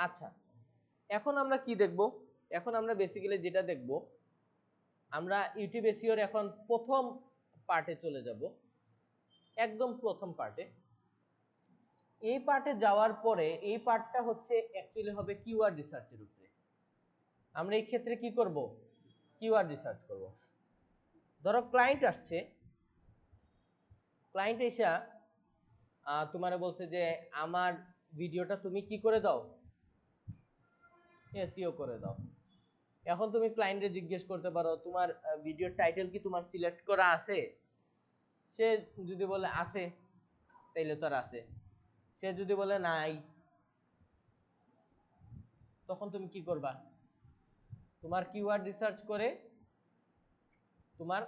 আচ্ছা, এখন আমরা কি দেখব? এখন আমরা বেসিক্যালি যেটা দেখব, আমরা ইউটিউব এসইওর এখন প্রথম পার্টে চলে যাব, একদম প্রথম পার্টে। এই পার্টে যাওয়ার পরে এই পার্টটা হচ্ছে অ্যাকচুয়ালি হবে কিওয়ার্ড রিসার্চের উপরে। আমরা এই ক্ষেত্রে কি করব? কিওয়ার্ড রিসার্চ করব। ধরো ক্লায়েন্ট আসছে, ক্লায়েন্ট এসে তোমারে বলছে যে আমার ভিডিওটা তুমি কি করে দাও? এসইও করে দাও। এখন তুমি ক্লায়েন্টে জিজ্ঞেস করতে পারো তোমার ভিডিওর টাইটেল কি তোমার সিলেক্ট করা আছে? সে যদি বলে আছে, তাইলে তো আর আছে। সে যদি বলে নাই, তখন তুমি কি করবা? তোমার কিওয়ার্ড রিসার্চ করে তোমার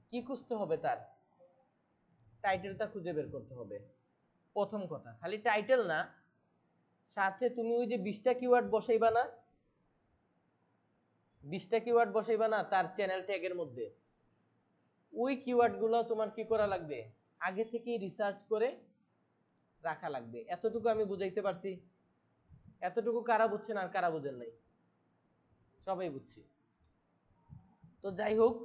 কি খুঁজতে হবে? তার টাইটেলটা খুঁজে বের করতে হবে। প্রথম কথা, খালি টাইটেল না, সাথে তুমি ওই যে 20টা কিওয়ার্ড বসাইবা না, 20টা কিওয়ার্ড বসাইবা না তার চ্যানেল ট্যাগের মধ্যে, ওই কিওয়ার্ডগুলো তোমার কি করা লাগবে? আগে থেকেই রিসার্চ করে রাখা লাগবে। এতটুকু আমি বুঝাইতে পারছি? এতটুকু কারা বুঝছেন আর কারা বুঝেন নাই? সবাই বুঝছি। তো যাই হোক,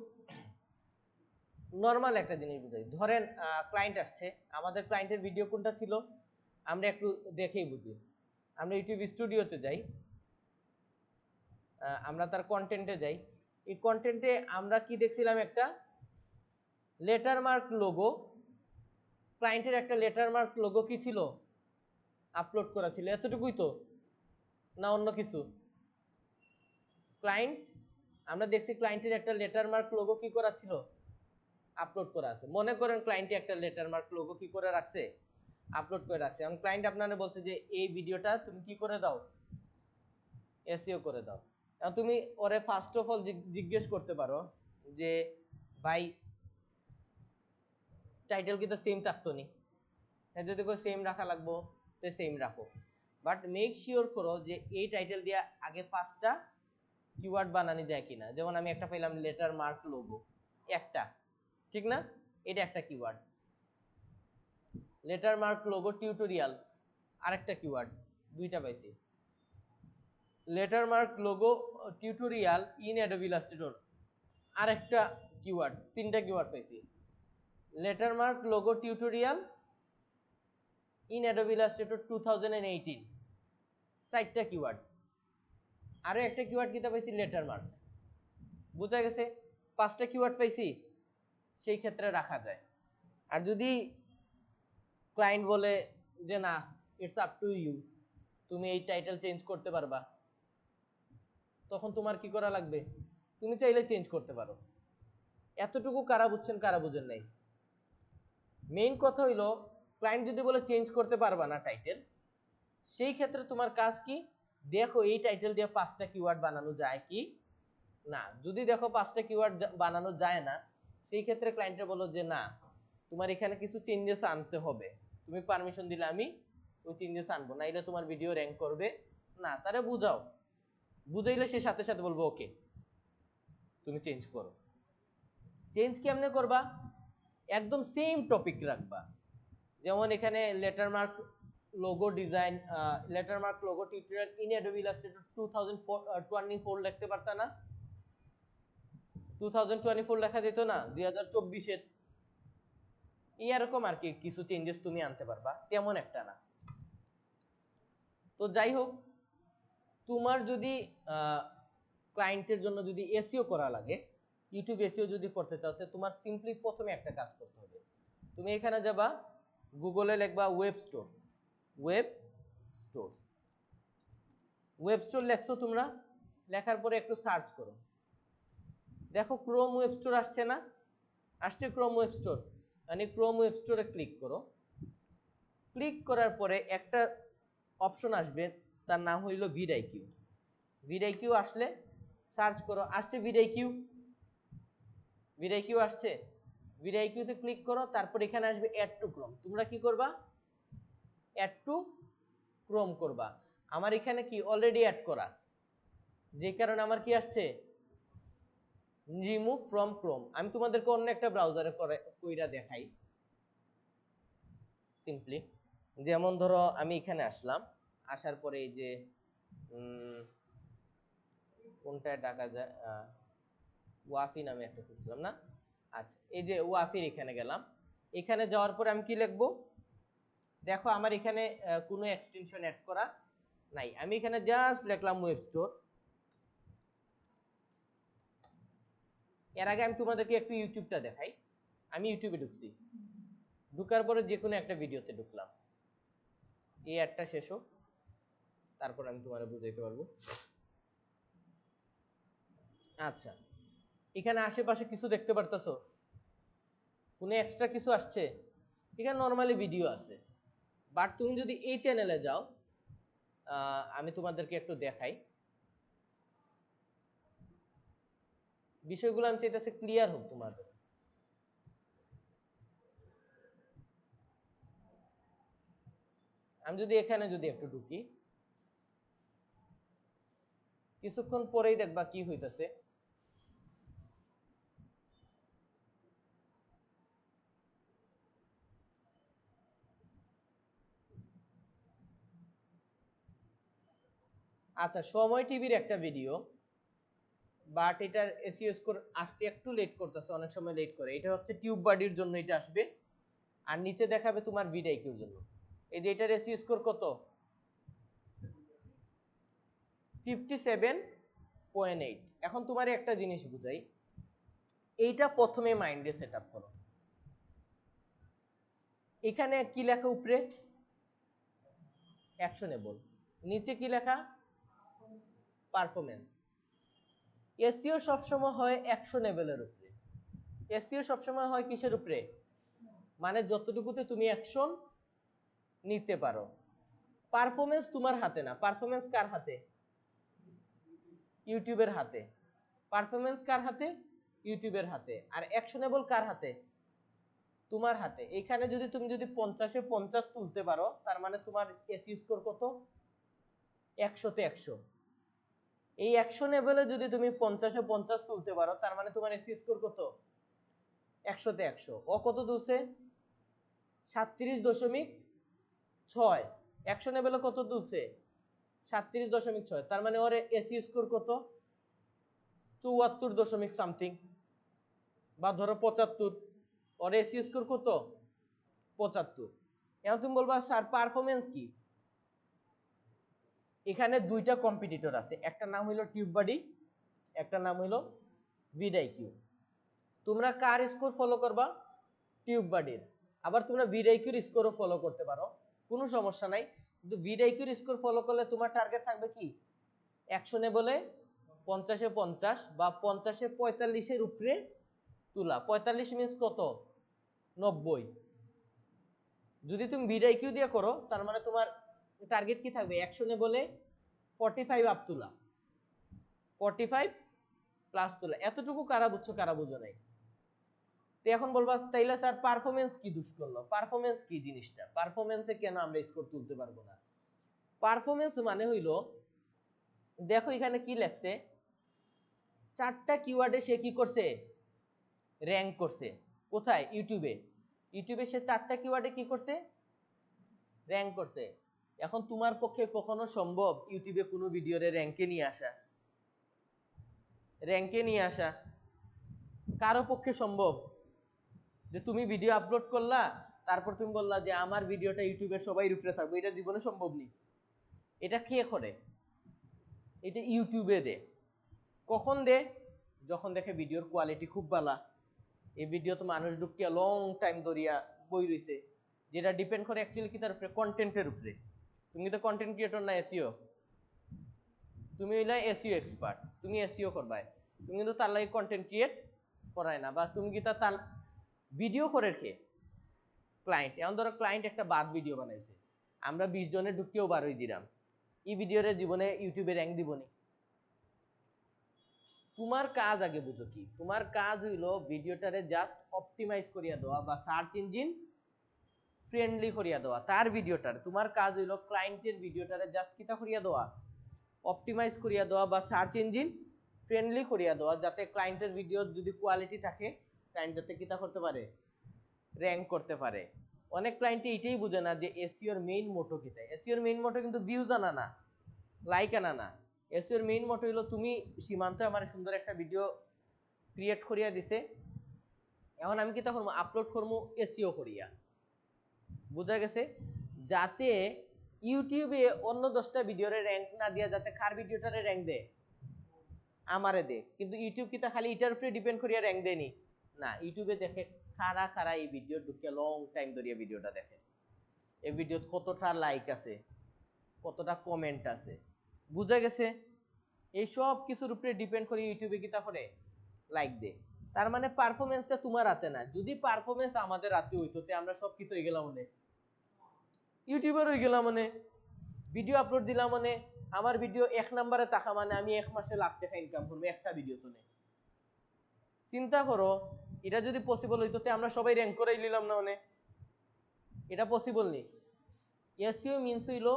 নর্মাল একটা জিনিস বুঝাই। ধরেন ক্লায়েন্ট আসছে, আমাদের ক্লায়েন্টের ভিডিও কোনটা ছিল আমরা একটু দেখেই বুঝি। আমরা ইউটিউব স্টুডিওতে যাই, আমরা তার কন্টেন্টে যাই। এই কন্টেন্টে আমরা কি দেখছিলাম? একটা লেটার মার্ক লোগো, ক্লায়েন্টের একটা লেটার মার্ক লোগো কি ছিল? আপলোড করা ছিল। এতটুকুই তো, না অন্য কিছু? ক্লায়েন্ট, আমরা দেখছি ক্লায়েন্টের একটা লেটার মার্ক লোগো কি করা ছিল? আপলোড করা আছে। মনে করেন ক্লায়েন্টে একটা লেটার মার্ক লোগো কি করে রাখছে? আপলোড করে রাখছে। এখন ক্লায়েন্ট আপনারা বলছে যে এই ভিডিওটা তুমি কি করে দাও? এসইও করে দাও। এখন তুমি ওরে ফার্স্ট অফ অল জিজ্ঞেস করতে পারো যে ভাই টাইটেল কি তো সেম থাকতো নি? যদি সেম রাখা লাগবো তো সেম রাখো, বাট মেক শিওর করো যে এই টাইটেল দিয়ে আগে 5টা কিওয়ার্ড বানানো যায় কিনা। যেমন আমি একটা পাইলাম লেটার মার্ক লোগো, একটা, ঠিক না? এটা একটা keyword. Letter mark logo tutorial, আরেকটা কিওয়ার্ড, 2টা পাইছি। Letter mark logo tutorial in Adobe Illustrator, আরেকটা কিওয়ার্ড, 3টা কিওয়ার্ড পাইছি। Letter mark logo tutorial in Adobe Illustrator 2018, 4টা কিওয়ার্ড। আরো একটা কিওয়ার্ড কিটা পাইছি? Letter mark. বুঝা গেছে? 5টা কিওয়ার্ড পাইছি, সেই ক্ষেত্রে রাখা যায়। আর যদি ক্লায়েন্ট বলে যে না, ইটস আপ টু ইউ, তুমি এই টাইটেল চেঞ্জ করতে পারবা, তখন তোমার কি করা লাগবে? তুমি চাইলে চেঞ্জ করতে পারো। এতটুকু কারা বুঝছেন কারা বুঝেন নাই? মেইন কথা হইলো, ক্লায়েন্ট যদি বলে চেঞ্জ করতে পারবা না টাইটেল, সেই ক্ষেত্রে তোমার কাজ কি? দেখো এই টাইটেল দিয়ে 5টা কিওয়ার্ড বানানো যায় কি না। যদি দেখো 5টা কিওয়ার্ড বানানো যায় না, সেই ক্ষেত্রে ক্লায়েন্টে বলো যে না, তোমার এখানে কিছু চেঞ্জেস আনতে হবে, তুমি পারমিশন দিলে আমি ওই চেঞ্জেস আনবো, না এটা তোমার ভিডিও র্যাঙ্ক করবে না। তারে বুঝাও, বুঝাইলে সে সাথে সাথে বলবো ওকে তুমি চেঞ্জ করো। চেঞ্জ কেমনে করবা? একদম সেম টপিক রাখবা। যেমন এখানে letter mark logo design, letter mark logo tutorial in Adobe Illustrator 2024 লিখতে পারতা না? 2024 লেখা যেত না? 2024-এর। এরকম আর কি কিছু চেঞ্জেস তুমি আনতে পারবা, তেমন একটা না। তো যাই হোক, তোমার যদি ক্লায়েন্টের জন্য যদি এসইও করা লাগে, ইউটিউব এসইও যদি করতে চাও, তাহলে তোমার সিম্পলি প্রথমে একটা কাজ করতে হবে। তুমি এখানে যাবা, গুগলে লিখবা web store, web store, web store লেখছো তোমরা, লেখার পরে একটু সার্চ করো, দেখো ক্রোম ওয়েব স্টোর আসছে না? আসছে ক্রোম ওয়েব স্টোর, মানে ক্রোম ওয়েব স্টোরে ক্লিক করো। ক্লিক করার পরে একটা অপশন আসবে, তার নাম হইল ভিডআইকিউ। ভিডআইকিউ আসলে সার্চ করো, আসছে ভিডআইকিউ, ভিডআইকিউ আসছে। ভিডআইকিউতে ক্লিক করো, তারপর এখানে আসবে অ্যাড টু ক্রোম। তোমরা কি করবা? অ্যাড টু ক্রোম করবা। আমার এখানে কি অলরেডি অ্যাড করা, যে কারণে আমার কি আসছে? Remove from Chrome. আমি তোমাদেরকে অন্য একটা ব্রাউজারে কইরা দেখাই সিম্পলি। যেমন ধরো আমি এখানে আসলাম, আসার পরে এই যে কোনটায় ডাকা যায়, ওয়াফি নামে একটা খুঁজছিলাম না। আচ্ছা, এই যে ওয়াফির এখানে গেলাম। এখানে যাওয়ার পরে আমি কি লিখবো, দেখো আমার এখানে কোনো এক্সটেনশন অ্যাড করা নাই, আমি এখানে জাস্ট লিখলাম ওয়েব স্টোর। এর আগে আমি তোমাদেরকে একটু ইউটিউবটা দেখাই। আমি ইউটিউবে ঢুকছি, ঢুকার পরে যে কোনো একটা ভিডিওতে ঢুকলাম, এই অ্যাডটা শেষ হোক, তারপর আমি তোমাদের বুঝাইতে পারবো। আচ্ছা, এখানে আশেপাশে কিছু দেখতে পারতেছো, কোনো এক্সট্রা কিছু আসছে? এখানে নর্মালি ভিডিও আছে, বাট তুমি যদি এই চ্যানেলে যাও, আমি তোমাদেরকে একটু দেখাই, বিষয়গুলো আমি চাইতেছি ক্লিয়ার হোক তোমাদের। আমি যদি এখানে যদি একটু ঢুকি, কিছুক্ষণ পরেই দেখবা কি হইতেছে। আচ্ছা, সময় টিভির একটা ভিডিও, বাট এটার এসইও স্কোর আসতে একটু লেট করতেছে, অনেক সময় লেট করে। এটা হচ্ছে টিউব বাডির জন্য এটা আসবে, আর নিচে দেখাবে তোমার ভিডাইকিউর জন্য। এই যে এটার এসইও স্কোর কত, 57.8। এখন তোমার একটা জিনিস বুঝাই, এইটা প্রথমে মাইন্ডে সেট আপ করো। এখানে কি লেখা উপরে, অ্যাকশনেবল, নিচে কি লেখা, পারফরমেন্স। এসইও সবসময় হয় অ্যাকশনেবলের উপরে, এসইও সবসময় হয় কিসের উপরে, মানে যতটুকুতে তুমি অ্যাকশন নিতে পারো। পারফরমেন্স তোমার হাতে না, পারফরমেন্স কার হাতে, ইউটিউবের হাতে। পারফরমেন্স কার হাতে, ইউটিউবের হাতে। আর অ্যাকশনেবল কার হাতে, তোমার হাতে। এখানে যদি তুমি যদি 50-এ 50 তুলতে পারো, তার মানে তোমার এসইও স্কোর কত, 100-তে 100। এই অ্যাকশনেবলে যদি তুমি 50-এ 50 তুলতে পারো, তার মানে তোমার এসইও স্কোর কত, 100-তে 100। ও কত তুলছে, 37.6। অ্যাকশনেবলে কত তুলছে, 37.6। তার মানে ওর এসইও স্কোর কত, 74 সামথিং, বা ধরো 75। ওর এসইও স্কোর কত, 75। এখন তুমি বলবা স্যার পারফরমেন্স কি, এখানে দুইটা কম্পিটিটর আছে, একটা নাম হইলো টিউব বডি, একটা নাম হইলো ভিডাইকিউ। তোমরা কার স্কোর ফলো করবা, টিউব বডির। আবার তোমরা ভিডাইকিউর স্কোরও ফলো করতে পারো, কোনো সমস্যা নাই। কিন্তু ভিডাইকিউর স্কোর ফলো করলে তোমার টার্গেট থাকবে কি, অ্যাকশনেবলে 50-এ 50 বা 50-এ 45-এর উপরে তুলা। 45 মিনস কত, 90। যদি তুমি ভিডাইকিউ দিয়ে করো, তার মানে তোমার টার্গেট কি থাকবে, অ্যাকশনেবলে 45 আপ তুলা, 45 প্লাস তুলা। এতটুকু কারা বুঝছো, কারা বুঝো নাই। তো এখন বলবা তাইলে স্যার পারফরমেন্স কি দোষ করলো, পারফরমেন্স কি জিনিসটা, পারফরমেন্সে কেন আমরা স্কোর তুলতে পারবো না। পারফরমেন্স মানে হইলো, দেখো এখানে কি লেখছে, 4টা কিওয়ার্ডে সে কি করছে, র্যাঙ্ক করছে। কোথায়, ইউটিউবে। ইউটিউবে সে 4টা কিওয়ার্ডে কি করছে, র্যাঙ্ক করছে। এখন তোমার পক্ষে কখনো সম্ভব ইউটিউবে কোনো ভিডিওরে র্যাঙ্কে নিয়ে আসা, র্যাঙ্কে নিয়ে আসা কারো পক্ষে সম্ভব? যে তুমি ভিডিও আপলোড করলা, তারপর তুমি বললা যে আমার ভিডিওটা ইউটিউবে সবাই উপরে থাকবে, এটা জীবনে সম্ভব নেই। এটা কে করে, এটা ইউটিউবে দে। কখন দে, যখন দেখে ভিডিওর কোয়ালিটি খুব ভালো, এই ভিডিও তো মানুষ ঢুকিয়া লং টাইম ধরিয়া বই রইছে, যেটা ডিপেন্ড করে অ্যাকচুয়ালি কি তার উপরে, কন্টেন্টের উপরে। তুমি তো কন্টেন্ট ক্রিয়েটর না এসইও, তুমি হইলা এসইও এক্সপার্ট, তুমি এসইও করবাই, তুমি কিন্তু তার লাগে কন্টেন্ট ক্রিয়েট করায় না, বা তুমি কি তার ভিডিও করে রেখে ক্লায়েন্ট। এখন ধরো ক্লায়েন্ট একটা বাদ ভিডিও বানাইছে, আমরা 20 জনের ঢুকিয়েও 12 দিলাম, এই ভিডিওর জীবনে ইউটিউবে র্যাঙ্ক দিবনি। তোমার কাজ আগে বুঝো কি, তোমার কাজ হইলো ভিডিওটারে জাস্ট অপটিমাইজ করিয়া দেওয়া বা সার্চ ইঞ্জিন ফ্রেন্ডলি করিয়া দেওয়া। তার ভিডিওটার তোমার কাজ হইলো ক্লায়েন্টের ভিডিওটারে জাস্ট কিতা করিয়া দেওয়া, অপটিমাইজ করিয়া দেওয়া বা সার্চ ইঞ্জিন ফ্রেন্ডলি করিয়া দেওয়া, যাতে ক্লায়েন্টের ভিডিও যদি কোয়ালিটি থাকে, ক্লায়েন্ট যাতে কিতা করতে পারে, র্যাঙ্ক করতে পারে। অনেক ক্লায়েন্ট এটাই বুঝে না যে এসইওর মেইন মোটো কিটা। এসইওর মেইন মোটো কিন্তু ভিউজ আনা না, লাইক আনা না। এসইওর মেইন মোটো হলো তুমি সীমান্ত আমার সুন্দর একটা ভিডিও ক্রিয়েট করিয়া দিছে, এখন আমি কি তখন আপলোড করবো এসইও করিয়া, বুঝা গেছে? যাতে ইউটিউবে অন্য 10টা ভিডিওরে র্যাঙ্ক না দিয়া যাতে কার ভিডিওটারে র্যাঙ্ক দেয়, আমারে দে। কিন্তু ইউটিউব কি তা খালি এটার উপরে ডিপেন্ড করিয়া র্যাঙ্ক দেয়নি না, ইউটিউবে দেখে কারা কারা এই ভিডিও ঢুকে লং টাইম ধরিয়া ভিডিওটা দেখে, এই ভিডিওত কতটা লাইক আছে, কতটা কমেন্ট আছে, বুঝা গেছে? এই সব কিছুর উপরে ডিপেন্ড করে ইউটিউবে কি তা করে লাইক দে। তার মানে পারফরমেন্সটা তোমার হাতে না। যদি পারফরমেন্স আমাদের হাতে হইতো তে আমরা সব কিছু হয়ে গেলাম মনে, ইউটিউবার হয়ে গেলাম মানে, ভিডিও আপলোড দিলাম মানে, আমার ভিডিও 1 নম্বরে থাকা মানে আমি 1 মাসে লাখ টাকা ইনকাম করবো একটা ভিডিও তো নেই। চিন্তা করো, এটা যদি পসিবল হইতো তে আমরা সবাই র্যাঙ্ক করেই নিলাম না মানে, এটা পসিবল নেই। এসইও মিন্স হইলো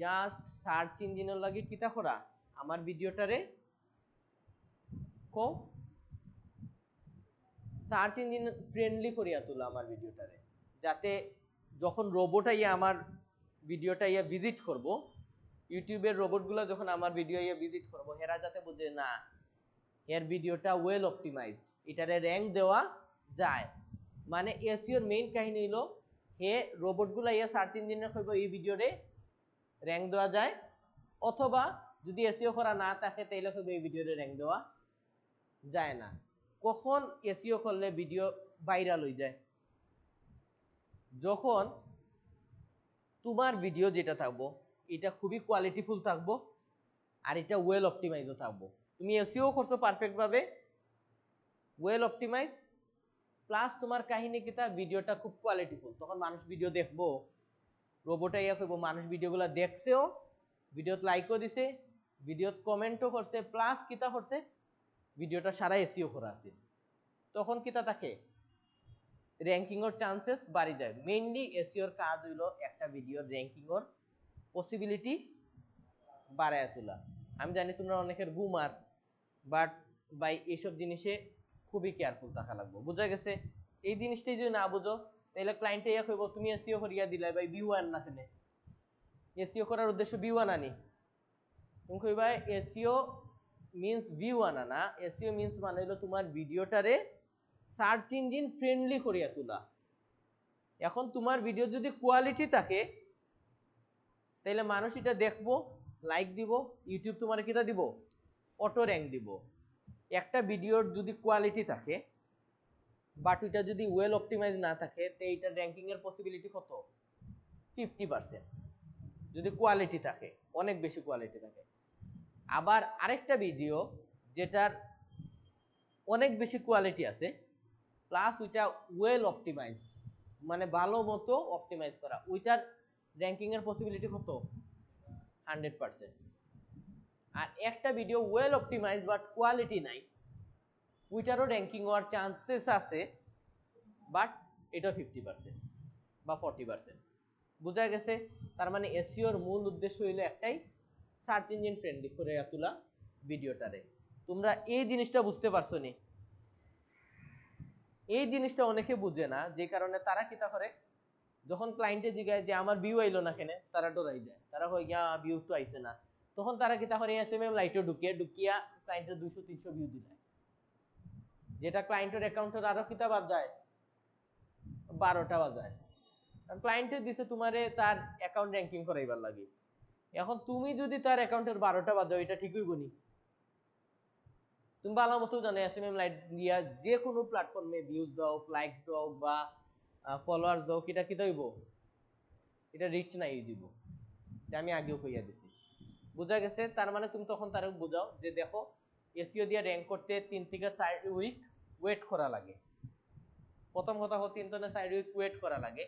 জাস্ট সার্চ ইঞ্জিনের লাগে কিতা করা, আমার ভিডিওটারে কো সার্চ ইঞ্জিন ফ্রেন্ডলি করিয়া তোলা আমার ভিডিওটারে, যাতে যখন রোবট আইয়া আমার ভিডিওটা ইয়া ভিজিট করব, ইউটিউবের রোবটগুলো যখন আমার ভিডিও ইয়া ভিজিট করব, হেরা যাতে বুঝে না এর ভিডিওটা ওয়েল অপটিমাইজড, এটারে র্যাঙ্ক দেওয়া যায়। মানে এসইওর মেইন কাহিনী হলো হে রোবটগুলো ইয়া সার্চ ইঞ্জিনে কইব এই ভিডিওরে র্যাঙ্ক দেওয়া যায়, অথবা যদি এসইও করা না থাকে তাইলে কইব এই ভিডিওরে র্যাঙ্ক দেওয়া যায় না। কখন এসইও করলে ভিডিও ভাইরাল হয়ে যায়? যখন তোমার ভিডিও যেটা থাকবো এটা খুবই কোয়ালিটিফুল থাকবো, আর এটা ওয়েল অপটিমাইজও থাকবো। তুমি এসইও করছো পারফেক্ট ভাবে, ওয়েল অপটিমাইজ, প্লাস তোমার কাহিনী কিতা ভিডিওটা খুব কোয়ালিটিফুল, তখন মানুষ ভিডিও দেখবো, রোবটে ইয়া কইব মানুষ ভিডিওগুলো দেখছেও, ভিডিওত লাইকও দিছে, ভিডিওত কমেন্টও করছে, প্লাস কিতা করছে ভিডিওটা সারা এসইও করা আছে, তখন কিতা থাকে র্যাঙ্কিংয়ের চান্সেস বাড়ি যায়। মেইনলি এসইওর কাজ হইলো একটা ভিডিওর র্যাঙ্কিংয়ের পসিবিলিটি বাড়ায় তোলা। আমি জানি তোমরা অনেকের ঘুমার, বাট বাই এইসব জিনিসে খুবই কেয়ারফুল থাকা লাগবে, বুঝা গেছে? এই জিনিসটাই যদি না বুঝো তাহলে ক্লায়েন্টে ইয়া কইব তুমি এসইও করিয়া দিলা ভাই ভিউ আন না, কেন এসইও করার উদ্দেশ্য ভিউ আনানি, তুমি কইবা এসইও মিন্স ভিউ আনা না, এসইও মিন্স মানে হলো তোমার ভিডিওটারে সার্চ ইঞ্জিন ফ্রেন্ডলি করিয়া তোলা। এখন তোমার ভিডিও যদি কোয়ালিটি থাকে তাহলে মানুষ এটা দেখবো, লাইক দিব, ইউটিউব তোমার কিটা দিব অটো র্যাঙ্ক দিব। একটা ভিডিওর যদি কোয়ালিটি থাকে বাট ওইটা যদি ওয়েল অপটিমাইজ না থাকে তো এইটার র্যাঙ্কিং এর পসিবিলিটি কত? 50%। যদি কোয়ালিটি থাকে, অনেক বেশি কোয়ালিটি থাকে। আবার আরেকটা ভিডিও যেটার অনেক বেশি কোয়ালিটি আছে প্লাস ওইটা ওয়েল অপটিমাইজ, মানে ভালো মতো অপটিমাইজ করা, ওইটার র্যাঙ্কিং এর পসিবিলিটি কত? 100%। আর একটা video well optimize but quality নাই, ওইটারও র্যাঙ্কিং হওয়ার চান্সেস আছে, বাট এটা 50% বা 40%। বুঝা গেছে? তার মানে এসইওর মূল উদ্দেশ্য হইলো একটাই, সার্চ ইঞ্জিন ফ্রেন্ডলি করে তোলা ভিডিওটারে। তোমরা এই জিনিসটা বুঝতে পারছো নি? এই জিনিসটা অনেকে বুঝে না, যে কারণে তারা কিতা করে যখন ক্লায়েন্টে জিগায় যে আমার ভিউ আইলো না কেন, তারা ডরাই যায়, তারা কই গিয়া ভিউ তো আইছে না, তখন তারা কিতা করে এসএমএম লাইটও ঢুকিয়া ক্লায়েন্টের 200-300 ভিউ দিলায়, যেটা ক্লায়েন্টের অ্যাকাউন্টের আরো কিতা বাদ যায়, 12টা বাজায়। কারণ ক্লায়েন্টে দিছে তোমারে তার অ্যাকাউন্ট র্যাঙ্কিং করাইবার লাগে। এখন তুমি যদি তার অ্যাকাউন্টের 12টা বাজাও, এটা ঠিকই বনি? তুমি ভালো মতো জানো এসএমএম লাইট দিয়া যে কোনো প্ল্যাটফর্মে ভিউজ দাও, লাইকস দাও বা ফলোয়ার্স দাও, কিটা কি দইব, এটা রিচ নাই দিব, এটা আমি আগেও কইয়া দিছি। বুঝা গেছে? তার মানে তুমি তখন তারে বুঝাও যে দেখো এসইও দিয়ে র্যাঙ্ক করতে 3 থেকে 4 উইক ওয়েট করা লাগে। প্রথম কথা হলো 3 থেকে 4 উইক ওয়েট করা লাগে।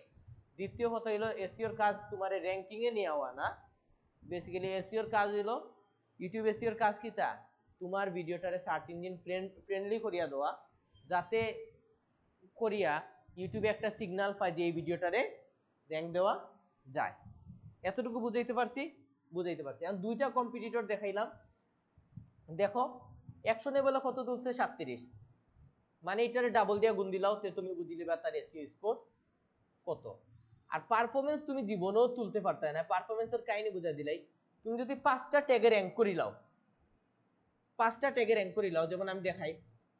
দ্বিতীয় কথা হলো এসইওর কাজ তোমারে র্যাঙ্কিং এ নিয়ে আওয়া না, বেসিক্যালি এসইওর কাজ হলো, ইউটিউব এসইওর কাজ কিটা তোমার ভিডিওটারে সার্চ ইঞ্জিন ফ্রেন্ডলি করিয়া দেওয়া, যাতে করিয়া ইউটিউবে একটা সিগন্যাল পায় যে এই ভিডিওটারে র্যাঙ্ক দেওয়া যায়। এতটুকু বুঝাইতে পারছি? বুঝাইতে পারছি। এখন দুইটা কম্পিটিটর দেখাইলাম, দেখো অ্যাকশনেবল কত তুলছে 37, মানে এটারে ডাবল দিয়া গুণ দিলাও তে তুমি বুঝিলিবা তার এসইও স্কোর কত। আর পারফরমেন্স তুমি জীবনেও তুলতে পারতে না। পারফরমেন্সের কাহিনী বুঝাই দিলাই, তুমি যদি 5টা ট্যাগে র্যাঙ্ক করি লাও, 5টা ট্যাগে র্যাঙ্ক করি লাও, যেমন আমি দেখাই,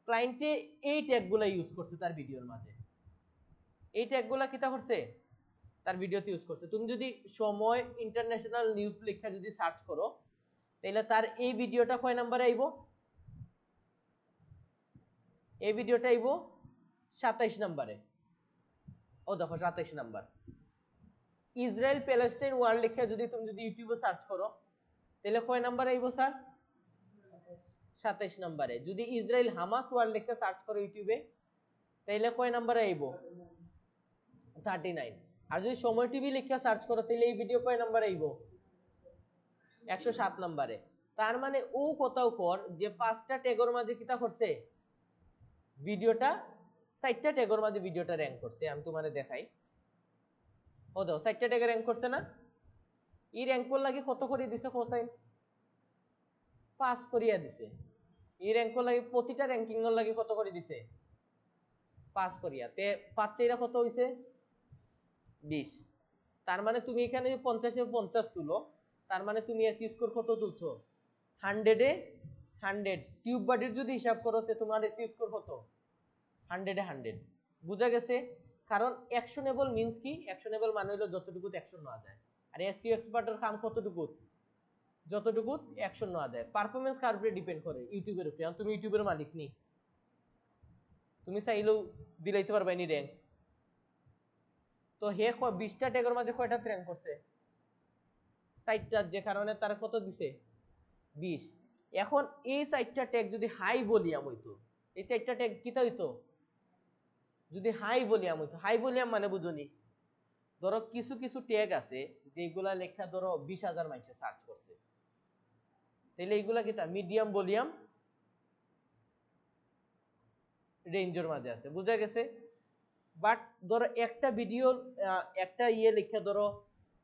ক্লায়েন্টে এই ট্যাগগুলো ইউজ করছে তার ভিডিওর মাঝে, এই ট্যাগগুলো কিটা করছে তার ভিডিওতে ইউজ করছে। তুমি যদি সময় ইন্টারন্যাশনাল নিউজ লেখা যদি সার্চ করো, তাহলে তার এই ভিডিওটা কয় নম্বরে আইবো? এই ভিডিওটা আইবো 27 নম্বরে। ও দেখো 27 নাম্বার। ইসরায়েল প্যালেস্টাইন ওয়ার লেখা যদি তুমি যদি ইউটিউবে সার্চ করো, তাহলে কয় নাম্বার আইবো স্যার? 27 নম্বরে। যদি ইসরায়েল হামাস ওয়ার লেখা সার্চ করো ইউটিউবে, তাহলে কয় নাম্বারে আইবো? 39। আর যদি সময় টিভি লেখা সার্চ করো, তাহলে এই ভিডিও কয় নাম্বারে আইবো? 107 নম্বরে। তার মানে ও কোথাও কর যে 5টা ট্যাগের মাঝে কিটা করছে, ভিডিওটা 4টা ট্যাগের মাঝে ভিডিওটা র্যাঙ্ক করছে। আমি তোমারে দেখাই, ও দাও 4টা ট্যাগে র্যাঙ্ক করছে না? এই র্যাঙ্ক কর লাগে কত করে দিছে কোসাইন? 5 করিয়া দিছে। এই র্যাঙ্ক কর লাগে প্রতিটা র্যাঙ্কিং এর লাগে কত করে দিছে? 5 করিয়া। তে 5 চাইরা কত হইছে? 20। তার মানে তুমি এখানে 50 এ 50 তুলো, তার মানে তুমি এসি স্কোর কত তুলছো? 100 এ 100। টিউব বডির যদি হিসাব করো, তে তোমার এসি স্কোর কত? 100 এ 100। বুঝা গেছে? কারণ অ্যাকশনেবল মিন্স কি? অ্যাকশনেবল মানে হলো যতটুকু অ্যাকশন নেওয়া যায়। আর এসইও এক্সপার্টের কাম কতটুকু? যতটুকু অ্যাকশন নেওয়া যায়। পারফরম্যান্স কার উপরে ডিপেন্ড করে? ইউটিউবের উপরে। তুমি ইউটিউবের মালিক নি, তুমি চাইলেও দিলাইতে পারবে নি র্যাঙ্ক। তো হে 20টা ট্যাগের মাঝে কয়টা র্যাঙ্ক করছে? 4টা, যে কারণে তার কত দিছে? 20। এখন এই 4টা ট্যাগ যদি হাই ভলিউম হইতো, এই 4টা ট্যাগ কিটা হইতো? যদি হাই ভলিউম হইতো। হাই ভলিউম মানে বুঝনি? ধরো কিছু কিছু ট্যাগ আছে যেগুলা লেখা ধরো 20,000 মানুষে সার্চ করছে, তাহলে এইগুলা কিটা মিডিয়াম ভলিউম রেঞ্জের মাঝে আছে। বুঝা গেছে? বাট ধরো একটা ভিডিও, একটা লেখা ধরো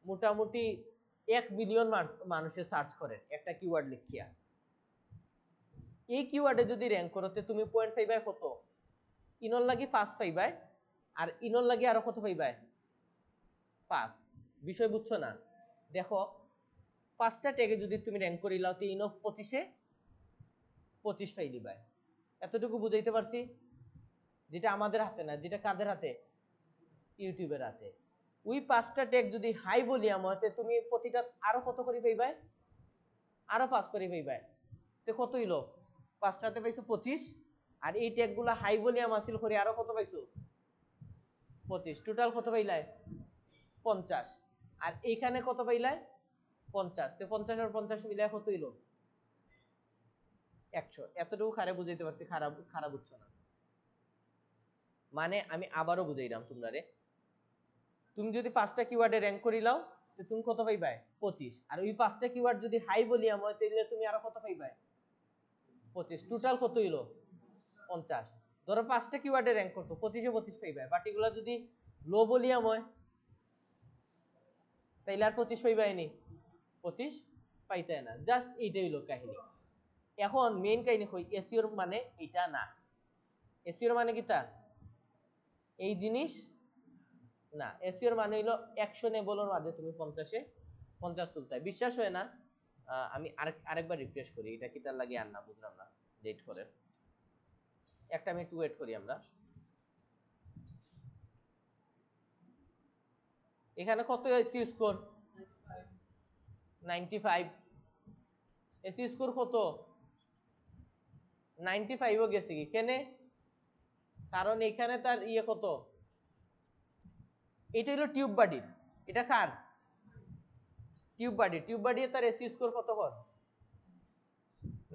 মোটামুটি 1 মিলিয়ন মানুষে সার্চ করে একটা কিওয়ার্ড লিখিয়া, এই কিওয়ার্ডে যদি র্যাঙ্ক করতে তুমি পয়েন্ট পাইবাই কত? ইনর লাগি 5 পাইবাই, আর ইনর লাগি আরো কত পাইবাই? 5। বিষয় বুঝছো না? দেখো 5টা ট্যাগে যদি তুমি র্যাঙ্ক করিলাও, তো ইনর 25-এ 25 পাই দিবাই। এতটুকু বুঝাইতে পারছি? যেটা আমাদের হাতে না, যেটা কাদের হাতে? ইউটিউবের হাতে। ওই 5টা ট্যাগ যদি হাই ভলিউম হয়, তুমি প্রতিটা আরো কত করে পাইবাই? আরো 5 করে পাইবাই। তো কত হইলো? 5টাতে পাইছো 25, আর এই ট্যাগ গুলা হাই ভলিউম আসিল করে আরো কত পাইছো? 25। টোটাল কত পাইলাই? 50। আর এইখানে কত পাইলাই? 50। তো 50 আর 50 মিলায় কত হইলো? 100। এতটুকু খারাপ বুঝাইতে পারছি, খারাপ খারাপ বুঝছো না? মানে আমি আবারও বুঝাইলাম তোমরা। তুমি যদি 5টা কিওয়ার্ডে র্যাঙ্ক করিলাও, তো তুমি কত পাইবাই? 25। আর ওই 5টা কিওয়ার্ড যদি হাই ভলিউম হয়, তাহলে তুমি আরো কত পাইবাই? 25। টোটাল কত হইলো? 50। ধরো 5টা কিওয়ার্ডে র্যাঙ্ক করছো, 25-এ 25 পাইবাই। বাট এগুলা যদি লো ভলিউম হয়, তাইলে আর 25 পাইবাই নি? 25 পাইতে না। জাস্ট এইটাই হইলো কাহিনী। এখন মেইন কাহিনী কই, এসইওর মানে এটা না। এসইওর মানে কিটা? এই জিনিস না। এসইওর মানে হইলো অ্যাকশনেবলের মাঝে তুমি 50-এ 50 তুলতে হয়। বিশ্বাস হয় না? আমি আরেকবার রিফ্রেশ করি, এটা কি তার লাগে আর না বুঝলাম না। ডেট করে একটা মিনিট ওয়েট করি আমরা। এখানে কত এসইও স্কোর? 95। এসইও স্কোর কত? 95ও গেছে কি কেনে? কারণ এখানে তার কত? এটা হলো টিউব বডির। এটা কার? Tube body. টিউব বডি তার এসইও স্কোর কত হর?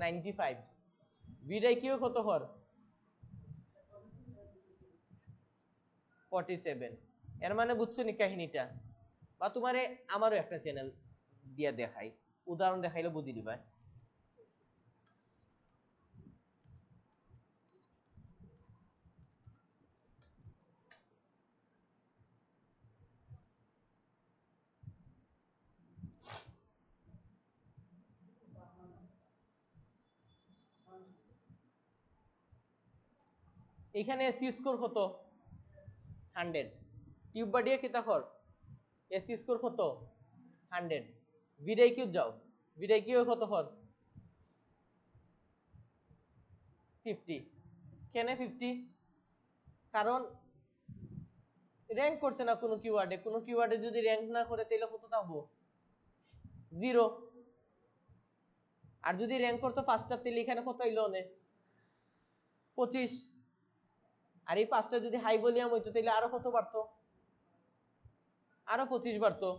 95। ভিডাই কিও কত হর? 47। এর মানে বুঝছো নি কাহিনীটা? বা তোমারে আমারও একটা চ্যানেল দিয়া দেখাই, উদাহরণ দেখাইলে বুঝি দিবা। এখানে এসইও স্কোর কত? 100। টিউব বডি কিতা কর? এসি স্কোর কত 100 ভিডিও কিউ যাও ভিডিও কিউ কত হল 50 কেন 50 কারণ র্যাঙ্ক করছে না কোনো কিওয়ার্ডে যদি র্যাঙ্ক না করে তাহলে কত পাবো 0 আর যদি র্যাঙ্ক করতো পাঁচটা তাহলে এখানে কত হইলো 25 আর এই পাঁচটা যদি হাই ভলিউম হইতো তাহলে আরো কত বাড়তো আরো 25 বাড়তো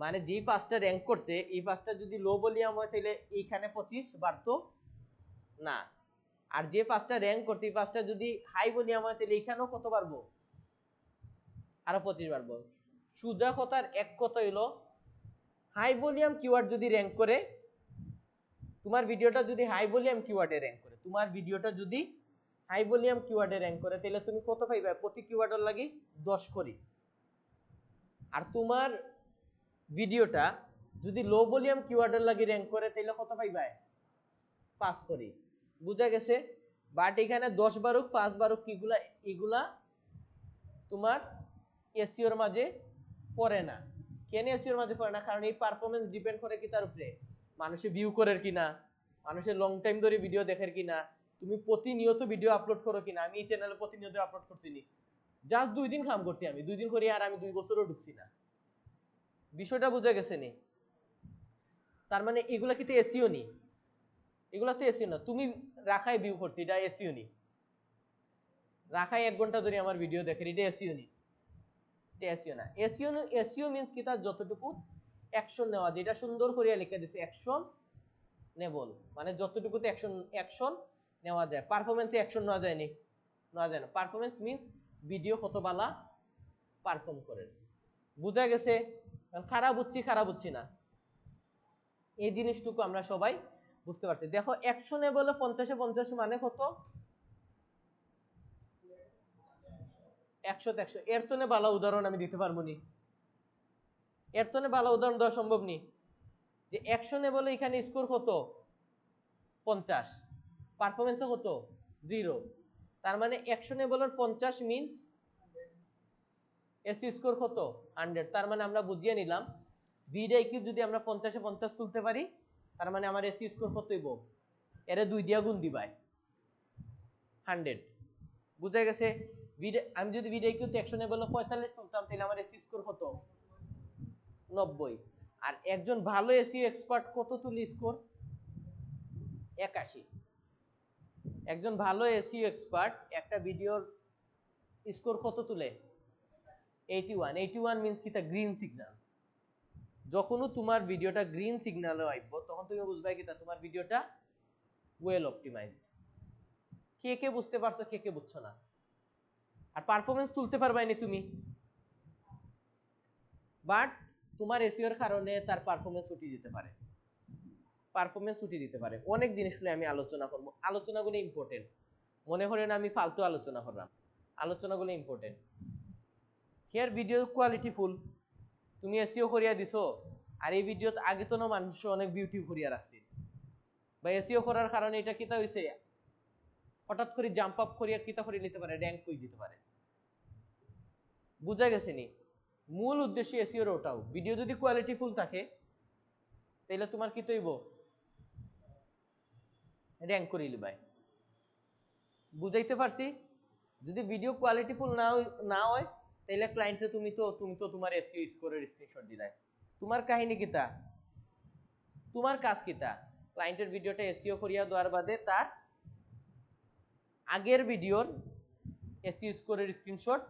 মানে যে পাঁচটা র্যাঙ্ক করছে এই পাঁচটা যদি লো ভলিউম হয় তাহলে এইখানে 25 বাড়তো না আর যে পাঁচটা র্যাঙ্ক করছে এই পাঁচটা যদি হাই ভলিউম হয় তাহলে এইখানেও কত বাড়বো আরো 25 বাড়বো সুজা কথার এক কথা হইলো হাই ভলিউম কিওয়ার্ড যদি র্যাঙ্ক করে তোমার ভিডিওটা যদি হাই ভলিউম কিওয়ার্ডে র্যাঙ্ক করে তোমার ভিডিওটা যদি হাই ভলিউম কিওয়ার্ডে র্যাঙ্ক করে তাহলে তুমি কত পাইবা প্রতি কিওয়ার্ডের লাগি 10 করি আর তোমার ভিডিওটা যদি লো ভলিউম কিওয়ার্ডের লাগি র্যাঙ্ক করে তাহলে কত পাইবা 5 করি বুঝা গেছে বাট এখানে 10 বারুক 5 বারুক কিগুলা এগুলা তোমার এসইওর মাঝে পড়ে না কেন এসইওর মাঝে পড়ে না কারণ এই পারফরম্যান্স ডিপেন্ড করে কি তার উপরে মানুষে ভিউ করার কিনা মানুষের লং টাইম ধরে ভিডিও দেখার কিনা তুমি প্রতিনিয়ত ভিডিও আপলোড করো কিনা আমি এই চ্যানেলে প্রতিনিয়ত আপলোড করছি নি জাস্ট 2 দিন কাম করছি আমি 2 দিন করি আর আমি 2 বছরও ঢুকছি না বিষয়টা বুঝা গেছে নি তার মানে এগুলা কি এসইও নি এগুলা তো এসইও না তুমি রাখায় ভিউ করছি এটা এসইও নি রাখায় 1 ঘন্টা ধরে আমার ভিডিও দেখে এটা এসইও নি এটা এসইও না এসইও মিন্স কি তার যতটুকু অ্যাকশন নেওয়া যেটা সুন্দর করে লিখে দিছে অ্যাকশন নেবল মানে যতটুকুতে অ্যাকশন নেওয়া যায় পারফরম্যান্সে অ্যাকশন নেওয়া যায় না পারফরম্যান্স মিন্স ভিডিও কত বালা পারফর্ম করে বুঝা গেছে খারাপ বুঝছি না এই জিনিসটুকু আমরা সবাই বুঝতে পারছি দেখো অ্যাকশনে বলে 50-এ 50 মানে কত 100 এর তনে ভালো উদাহরণ আমি দিতে পারবো নি এর তনে ভালো উদাহরণ দেওয়া সম্ভব নি যে অ্যাকশনে বলে এখানে স্কোর কত 50 পারফরম্যান্সে কত 0 তার মানে অ্যাকশনে বলার 50 মিন্স এসি স্কোর কত 100 তার মানে আমরা বুঝিয়ে নিলাম ভিডিও যদি আমরা 50-এ 50 তুলতে পারি তার মানে আমার এসি স্কোর কত হইব এরে 2 দিয়া গুণ দিবাই 100 বুঝা গেছে আমি যদি ভিডিও তে অ্যাকশনে বলে 45 তুলতাম তাহলে আমার এসি স্কোর কত 90 আর একজন ভালো এসইও এক্সপার্ট কত তুলি স্কোর 81 একজন ভালো এসইও এক্সপার্ট একটা ভিডিওর স্কোর কত তুলে 81 মিন্স কি তা গ্রিন সিগন্যাল যখনও তোমার ভিডিওটা গ্রিন সিগন্যালে আইব তখন তুমি বুঝবা কি তা তোমার ভিডিওটা ওয়েল অপটিমাইজড কে বুঝতে পারছো কে বুঝছো না আর পারফরম্যান্স তুলতে পারবাইনি তুমি বাট তোমার এসইওর কারণে তার পারফরম্যান্স ছুটি দিতে পারে অনেক জিনিস নিয়ে আমি আলোচনা করব আলোচনাগুলো ইম্পর্টেন্ট মনে করেন আমি ফালতু আলোচনা করলাম আলোচনাগুলো important here video quality full তুমি এসইও করিয়া দিছো আর এই ভিডিও আগে তো মানুষ অনেক বিউটি করিয়া রাখছে বা এসইও করার কারণে এটা কিতা হইছে হঠাৎ করে জাম্প আপ করিয়া কিতা করে নিতে পারে র্যাঙ্ক কই দিতে পারে বুঝা গেছে নি মূল উদ্দেশ্য এসইওর ওটাও ভিডিও যদি কোয়ালিটি ফুল থাকে তাহলে তোমার কি তৈব র্যাঙ্ক করে লিবাই বুঝাইতে পারছি যদি ভিডিও কোয়ালিটি ফুল না হয় তাহলে ক্লায়েন্টে তুমি তো তোমার এসইও স্কোরের স্ক্রিনশট দিলাই তোমার কাহিনী কিতা তোমার কাজ কিতা ক্লায়েন্টের ভিডিওটা এসইও করিয়া দেওয়ার বাদে তার আগের ভিডিওর এসইও স্কোরের স্ক্রিনশট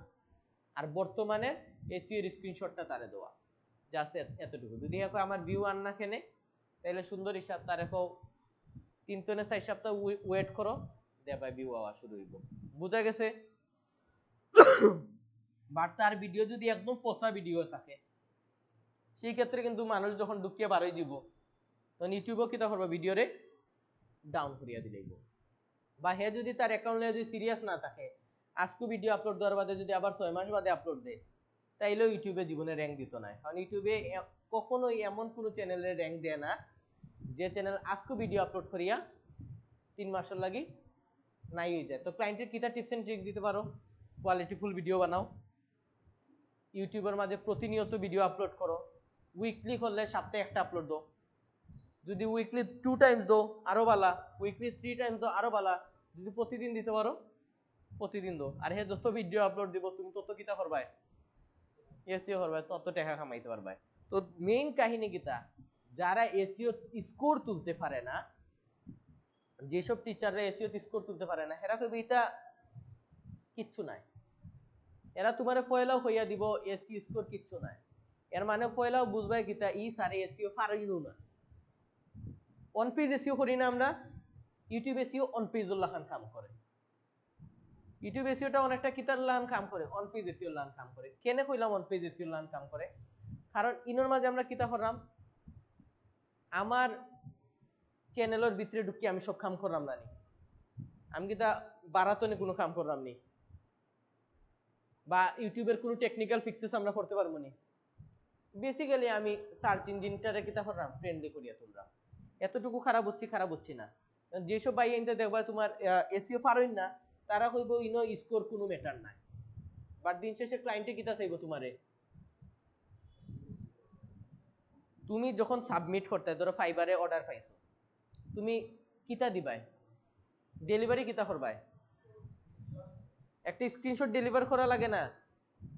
আর বর্তমানে এসইওর স্ক্রিনশটটা তারে দেওয়া জাস্ট এতটুকু যদি এখন আমার ভিউ আন না খেনে তাহলে সুন্দর হিসাব তার এখন 3-4 সপ্তাহ ওয়েট করো দেবাই ভিউ আওয়া শুরু হইব বুঝা গেছে বাট তার ভিডিও যদি একদম পোস্টা ভিডিও থাকে সেই ক্ষেত্রে কিন্তু মানুষ যখন ঢুকিয়ে বারোই দিব তখন ইউটিউবও কিতা করবো ভিডিওরে ডাউন করিয়া দিলেইব বা হে যদি তার অ্যাকাউন্টে যদি সিরিয়াস না থাকে আজকে ভিডিও আপলোড দেওয়ার বাদে যদি আবার 6 মাস বাদে আপলোড দেয় তাইলেও ইউটিউবে জীবনে র্যাঙ্ক দিত না কারণ ইউটিউবে কখনোই এমন কোনো চ্যানেলে র্যাঙ্ক দেয় না যে চ্যানেল আজকে ভিডিও আপলোড করিয়া 3 মাসের লাগি নাই হয়ে যায় তো ক্লায়েন্টের কিতা টিপস এন্ড ট্রিক্স দিতে পারো কোয়ালিটিফুল ভিডিও বানাও ইউটিউবের মাঝে প্রতিনিয়ত ভিডিও আপলোড করো, উইকলি করলে সপ্তাহে একটা আপলোড দাও, যদি উইকলি 2 টাইমস দাও আরো ভালো, উইকলি 3 টাইমস দাও আরো ভালো, যদি প্রতিদিন দিতে পারো প্রতিদিন দাও। আর হে যত ভিডিও আপলোড দিব তুমি তত কিতা করবাই, এসিও করবাই, তত টাকা কামাইতে পারবাই। তো মেইন কাহিনী কিতা, যারা এসিও স্কোর তুলতে পারে না, যেসব টিচাররা এসিও স্কোর তুলতে পারে না, এরা কইবে এটা কিচ্ছু নাই, এরা তোমারে পয়লাও হইয়া দিব এসি স্কোর কিচ্ছু নাই। এর মানে পয়লাও বুঝবাই কিতা ই সারে এসিও পারিনু না। অন পেজ এসিও করি না আমরা, ইউটিউব এসিও অন পেজুল্লাহ খান কাম করে। ইউটিউব এসিওটা অনেকটা কিতার লান কাম করে, অন পেজ এসিও লান কাম করে। কেনে কইলাম অন পেজ এসিও লান কাম করে? কারণ ইনোর মাঝে আমরা কিতা করলাম, আমার চ্যানেলের ভিতরে ঢুকি আমি সব কাম করলাম না নি, আমি কিতা বারাতনে কোনো কাম করলাম নি, বা ইউটিউবের কোনো টেকনিক্যাল ফিক্সেস আমরা করতে পারবো নি। বেসিক্যালি আমি সার্চ ইঞ্জিনটারে কিতা করলাম, ফ্রেন্ডলি করিয়া তুললাম। এতটুকু খারাপ হচ্ছি না। যেসব ভাই এনতে দেখবা তোমার এসিও পারোই না, তারা কইব ইনো স্কোর কোনো ম্যাটার নাই। বাট দিন শেষে ক্লায়েন্টে কিতা চাইবো তোমারে, তুমি যখন সাবমিট করতে, ধরো ফাইবারে অর্ডার পাইছো, তুমি কিতা দিবাই, ডেলিভারি কিতা করবাই, একটা স্ক্রিনশট ডেলিভার করা লাগে না?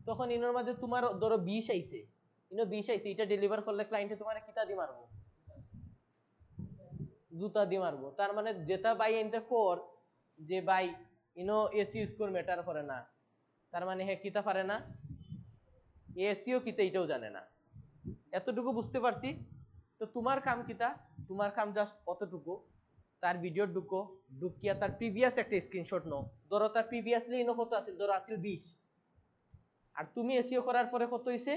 তখন ইনোর মাঝে তোমার ধরো 20 আইছে, ইনো 20 আইছে, এটা ডেলিভার করলে ক্লায়েন্টে তোমার কিতা দি মারবো, জুতা দি মারবো। তার মানে যেটা বাই এনতে কর যে বাই ইনো এসি স্কোর ম্যাটার করে না, তার মানে হে কিতা পারে না, এসিও কিতা এটাও জানে না। এতটুকু বুঝতে পারছি। তো তোমার কাম কিতা, তোমার কাম জাস্ট অতটুকু, তার ভিডিও ঢুকো, ঢুকিয়া তার প্রিভিয়াস একটা স্ক্রিনশট নো, ধরো তার প্রিভিয়াসলি ইনো কত আছে, ধরো আছিল 20, আর তুমি এসিও করার পরে কত হইছে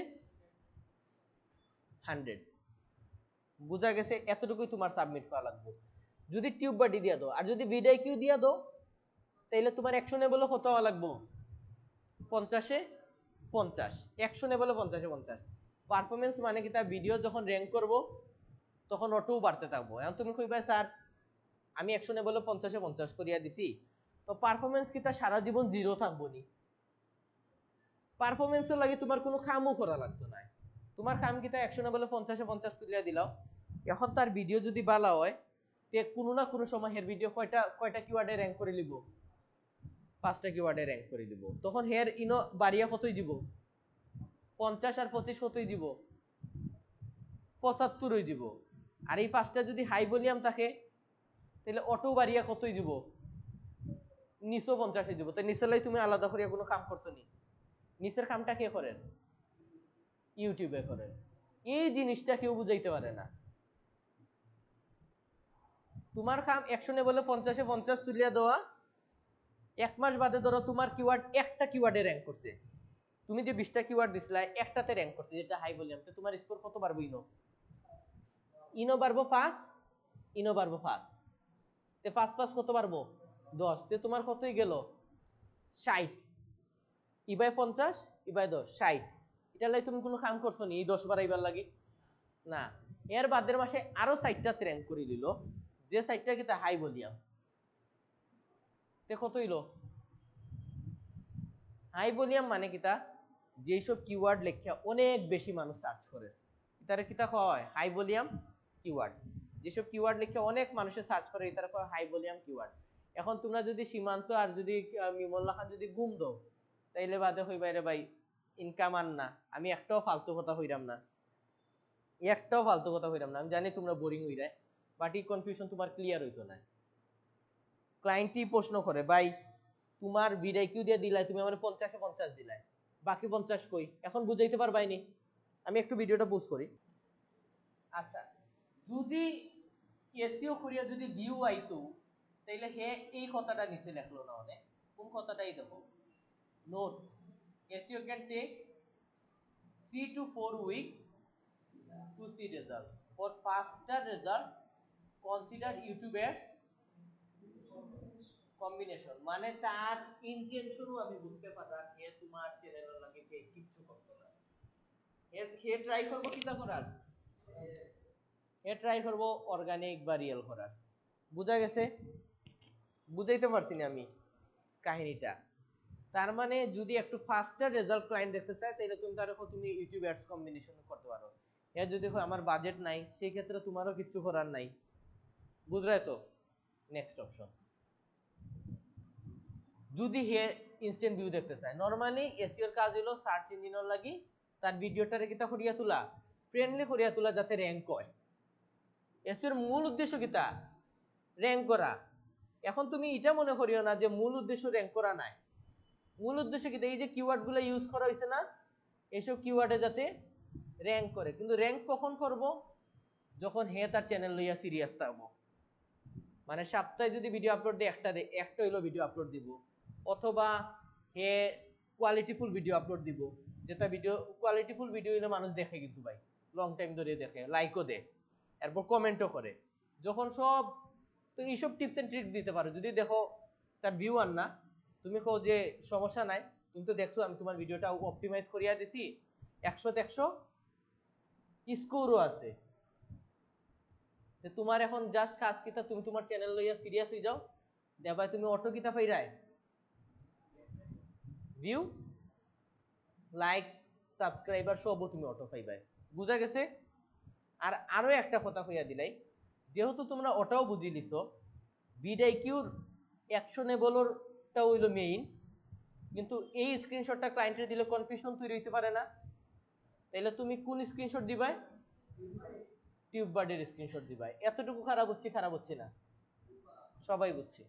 100, বুঝা গেছে? এতটুকুই তোমার সাবমিট করা লাগবে। যদি টিউব বাটি দিয়া দাও, আর যদি ভিডিও কিউ দিয়া দাও, তাইলে তোমার অ্যাকশনেবল কত হওয়া লাগবে, 50-এ 50, অ্যাকশনেবল 50-এ 50। পারফরমেন্স মানে কি, তার ভিডিও যখন র্যাঙ্ক করব তখন অটোও বাড়তে থাকবো। এখন তুমি কইবা স্যার আমি অ্যাকশনেবল 50-এ 50 করিয়া দিছি, তো পারফরমেন্স কি তা সারা জীবন জিরো থাকবো নি? পারফরমেন্সের লাগে তোমার কোনো কামও করা লাগতো না, তোমার কাম কি তা অ্যাকশনেবল 50-এ 50 তুলিয়া দিলাও। এখন তার ভিডিও যদি ভালো হয়, তে কোনো না কোনো সময় হের ভিডিও কয়টা কিওয়ার্ডে র্যাঙ্ক করে লিব, 5টা কিওয়ার্ডে র্যাঙ্ক করে দিব, তখন হের ইনো বাড়িয়া কতই দিব, 50 আর 25 কতই দিব, 75 দিব। আর এই 5টা যদি হাই ভলিউম থাকে, তাহলে অটো বাড়িয়া কতই দিব, নিচও 50 দিব। তাই নিচের লাই তুমি আলাদা করিয়া কোনো কাম করছো নি? নিচের কামটা কে করেন? ইউটিউবে করেন। এই জিনিসটা কেউ বুঝাইতে পারে না। তোমার কাম অ্যাকশনেবল 50-এ 50 তুলিয়া দেওয়া, 1 মাস বাদে ধরো তোমার কিওয়ার্ড একটা কিওয়ার্ডে র্যাঙ্ক করছে, তুমি যে 20টা কিওয়ার্ড দিছিলা একটাতে র্যাঙ্ক করছে যেটা হাই ভলিউম, তো তোমার স্কোর কত বাড়বে, ইনো বাড়বো 5, ইনো বাড়বো 5, তে 5 5 কত বাড়বো 10, তে তোমার কতই গেল 60, ইবাই 50 ইবাই 10 60। এটা লাই তুমি কোনো কাম করছো নি এই 10 বাড়াইবার লাগি না? এর বাদের মাসে আরো 60টা র্যাঙ্ক করে দিল, যে 60টা কি তা হাই ভলিউম, তে কত হইলো? হাই ভলিউম মানে কিতা, যেসব কিওয়ার্ড লেখা অনেক বেশি মানুষ সার্চ করে, এটারে কিতা হয় হাই ভলিউম কিওয়ার্ড। যেসব কিওয়ার্ড লেখা অনেক মানুষে সার্চ করে, এটারে কয় হাই ভলিউম কিওয়ার্ড। এখন তোমরা যদি সীমান্ত আর যদি মিমল্লা খান যদি গুম দাও, তাইলে বাদে হইবা রে ভাই ইনকাম আন না। আমি একটাও ফালতু কথা হইরাম না, একটাও ফালতু কথা হইরাম না। আমি জানি তোমরা বোরিং হইরা, বাট এই কনফিউশন তোমার ক্লিয়ার হইতো না। ক্লায়েন্টই প্রশ্ন করে ভাই তোমার ভিডিও কিউ দিয়ে দিলাই, তুমি আমার 50-এ 50 দিলাই, বাকি 50 কই? এখন বুঝাইতে পারবাইনি। আমি একটু ভিডিওটা পোস্ট করি। আচ্ছা, যদি এসইও করিয়া যদি ভিউ আইতো, তাইলে হে এই কথাটা নিচে লেখলো না, অনেক কোন কথাটাই দেখো, not SEO can take 3 to 4 weeks to see results. For faster result, consider YouTube ads combination. মানে তার ইন্টেনশনও আমি বুঝতে পারলাম, হে তোমার চ্যানেলের লাগে কিচ্ছু করতো না, হে ট্রাই করবো কিটা করার, হে ট্রাই করবো অর্গানিক বা রিয়েল করার। বুঝা গেছে? বুঝাইতে পারছি না আমি কাহিনীটা? তার মানে যদি একটু ফাস্টার রেজাল্ট ক্লায়েন্ট দেখতে চায় তাহলে তুমি তার তুমি ইউটিউব অ্যাডস কম্বিনেশন করতে পারো। এর যদি আমার বাজেট নাই সেই ক্ষেত্রে তোমারও কিচ্ছু করার নাই, বুঝলে তো? নেক্সট অপশন, যদি হে ইনস্ট্যান্ট ভিউ দেখতে চায়, নরমালি এসইওর কাজ হলো সার্চ ইঞ্জিনের লাগি তার ভিডিওটারে কিতা করিয়া তোলা, ফ্রেন্ডলি করিয়া তোলা যাতে র্যাঙ্ক হয়। এসইওর মূল উদ্দেশ্য কিতা, র্যাঙ্ক করা। এখন তুমি এটা মনে করিও না যে মূল উদ্দেশ্য র্যাঙ্ক করা নাই, মূল উদ্দেশ্য কিতা, এই যে কিওয়ার্ডগুলো ইউজ করা হয়েছে না, এইসব কিওয়ার্ডে যাতে র্যাঙ্ক করে। কিন্তু র্যাঙ্ক কখন করব, যখন হে তার চ্যানেল লইয়া সিরিয়াস থাকবো। মানে সপ্তাহে যদি ভিডিও আপলোড দেয় একটা হইলো ভিডিও আপলোড দিব, অথবা হে কোয়ালিটিফুল ভিডিও আপলোড দিব, যেটা ভিডিও কোয়ালিটিফুল ভিডিও হইলে মানুষ দেখে, কিন্তু ভাই লং টাইম ধরে দেখে, লাইকও দেয়, এরপর কমেন্টও করে। যখন সব, তো এইসব টিপস এন্ড ট্রিক্স দিতে পারো। যদি দেখো তার ভিউ আন না, তুমি কো যে সমস্যা নাই, তুমি তো দেখছো আমি তোমার ভিডিওটা অপটিমাইজ করিয়া দিছি, 100তে 100 স্কোরও আছে, তোমার এখন জাস্ট কাজ কিতা, তুমি তোমার চ্যানেল লইয়া সিরিয়াস হয়ে যাও, দেবাই তুমি অটো কিতা পাইরাই, ভিউ, লাইকস, সাবস্ক্রাইবার সবও তুমি অটো পাইবাই। বুঝা গেছে? আর আরো একটা কথা কইয়া দিলাই, যেহেতু তোমরা ওটাও বুঝি লিছো, ভিডিআইকিউর অ্যাকশনেবলটা হইলো মেইন, কিন্তু এই স্ক্রিনশটটা ক্লায়েন্টের দিলে কনফিউশন তৈরি হইতে পারে না, তাইলে তুমি কোন স্ক্রিনশট দিবাই, টিউববার্ডের স্ক্রিনশট দিবাই। এতটুকু খারাপ হচ্ছে না, সবাই বুঝছি।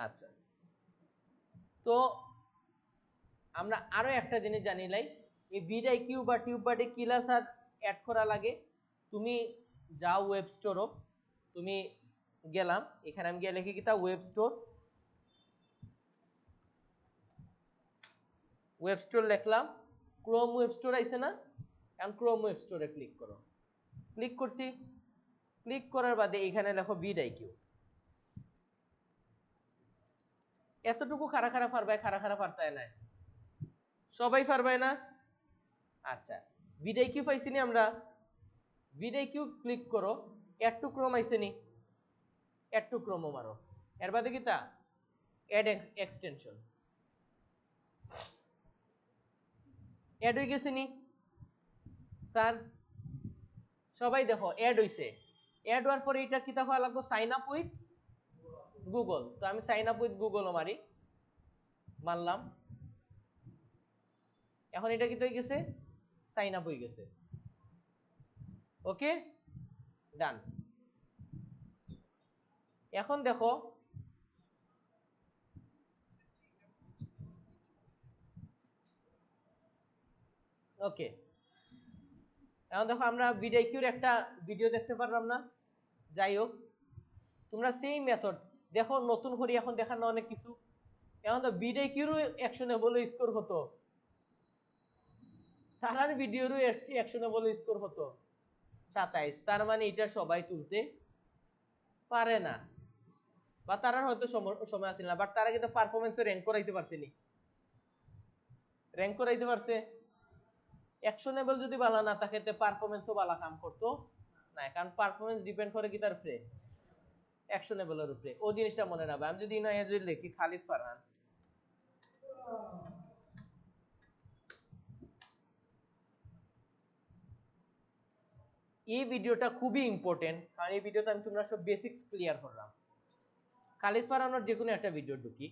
আচ্ছা, তো আমরা আরো একটা জিনিস জানিলাই, এই ভিডিআইকিউ বা টিউববার্ডে কি লাসার অ্যাড করা লাগে। তুমি যাও ওয়েব স্টোরও, তুমি গেলাম, এখানে আমি গিয়ে লিখে কি তা ওয়েব স্টোর লিখলাম, ক্রোম ওয়েব স্টোর আইছে না, এখন ক্রোম ওয়েব স্টোরে ক্লিক করো। ক্লিক করছি, ক্লিক করার বাদে এখানে লেখো ভিডিআইকিউ। এতটুকু খারা পারতায় না, সবাই পারবাই না। আচ্ছা, ভিডিআইকিউ পাইছি নি আমরা, ভিডিআইকিউ ক্লিক করো, অ্যাড টু ক্রোম আইছে নি, অ্যাড টু ক্রোমও মারো। এর বাদে কি তা অ্যাড এক্সটেনশন, অ্যাড হয়ে গেছে নি স্যার, সবাই দেখো অ্যাড হইছে। অ্যাড হওয়ার পরে এটা কিতা হওয়া লাগবে, সাইন আপ উইথ গুগল। তো আমি সাইন আপ উইথ গুগলও মারি, মারলাম, এখন এটা কি হয়ে গেছে, সাইন আপ হয়ে গেছে। ওকে, ডান। এখন দেখো ওকে, এখন দেখো আমরা ভিডিআইকিউর একটা ভিডিও দেখতে পারলাম না। যাই হোক, তোমরা সেই মেথড দেখো, নতুন করে এখন দেখানো অনেক কিছু। এখন তো ভিডিআইকিউরও অ্যাকশনেবল স্কোর হতো, তার ভিডিওরও অ্যাকশনেবল স্কোর হতো 27। তার মানে এটা সবাই তুলতে পারে না, বা তারা হয়তো সময় আসে না, বাট তারা কিন্তু পারফরমেন্সে র্যাঙ্ক করাইতে পারছে নি, র্যাঙ্ক করাইতে পারছে। অ্যাকশনেবল যদি ভালো না থাকে তে পারফরমেন্সও ভালো কাম করতো না, কারণ পারফরমেন্স ডিপেন্ড করে কি তার উপরে, অ্যাকশনেবলের উপরে। ও জিনিসটা মনে রাখবে। আমি যদি নয় যদি লিখি খালিদ ফারহান, এই ভিডিওটা খুবই ইম্পর্টেন্ট, কারণ এই ভিডিওতে আমি তোমরা সব বেসিক্স ক্লিয়ার করলাম। খালিদ ফারহানোর যে কোনো একটা ভিডিও ঢুকি,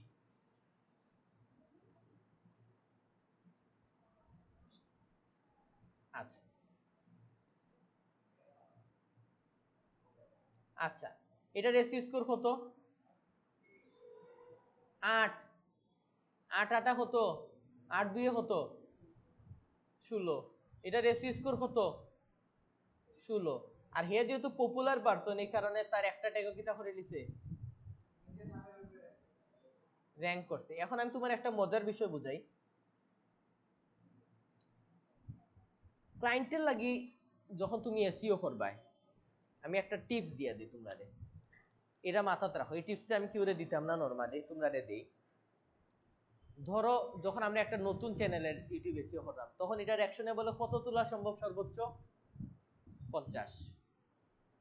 আচ্ছা আচ্ছা, এটার এসি স্কোর কত, 8, 8 আটা কত, 8 2 কত, 16। এটার এসি স্কোর কত, 16। আর হে যেহেতু পপুলার পারসন, এই কারণে তার একটা ট্যাগও কিতা করে নিছে, র্যাঙ্ক করছে। এখন আমি তোমার একটা মজার বিষয় বুঝাই, ক্লায়েন্টের লাগি যখন তুমি এসইও করবাই, আমি একটা টিপস দিয়ে দিই তোমরা, এটা মাথাতে রাখো। এই টিপসটা আমি কিউরে দিতাম না, নরমালি তোমরা দেই। ধরো যখন আমরা একটা নতুন চ্যানেলের ইউটিউব এসইও করলাম, তখন এটার অ্যাকশনেবল কত তোলা সম্ভব, সর্বোচ্চ 50।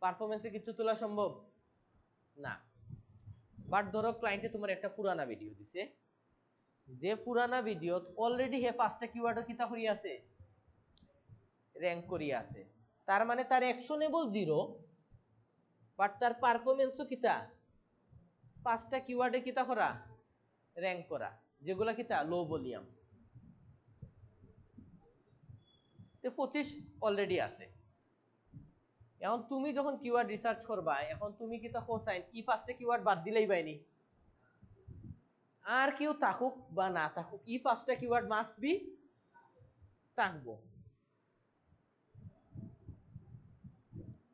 পারফরমেন্সে কিছু তোলা সম্ভব না। বাট ধরো ক্লায়েন্টে তোমার একটা পুরানা ভিডিও দিছে, যে পুরানা ভিডিওত অলরেডি হে 5টা কিওয়ার্ডও কিতা করি আছে, র্যাঙ্ক করি আছে। তার মানে তার অ্যাকশনেবল 0, বাট তার পারফরম্যান্সও কিতা 5টা কিওয়ার্ডে কিতা করা, র্যাঙ্ক করা, যেগুলা কিতা লো ভলিউম। তো 25 অলরেডি আছে। এখন তুমি যখন কিওয়ার্ড রিসার্চ করবা, এখন তুমি কিতা হোসাইন ই 5টা কিওয়ার্ড বাদ দিলেই বাইনি, আর কেউ থাকুক বা না থাকুক, ই 5টা কিওয়ার্ড মাস্ট বি থাকবো।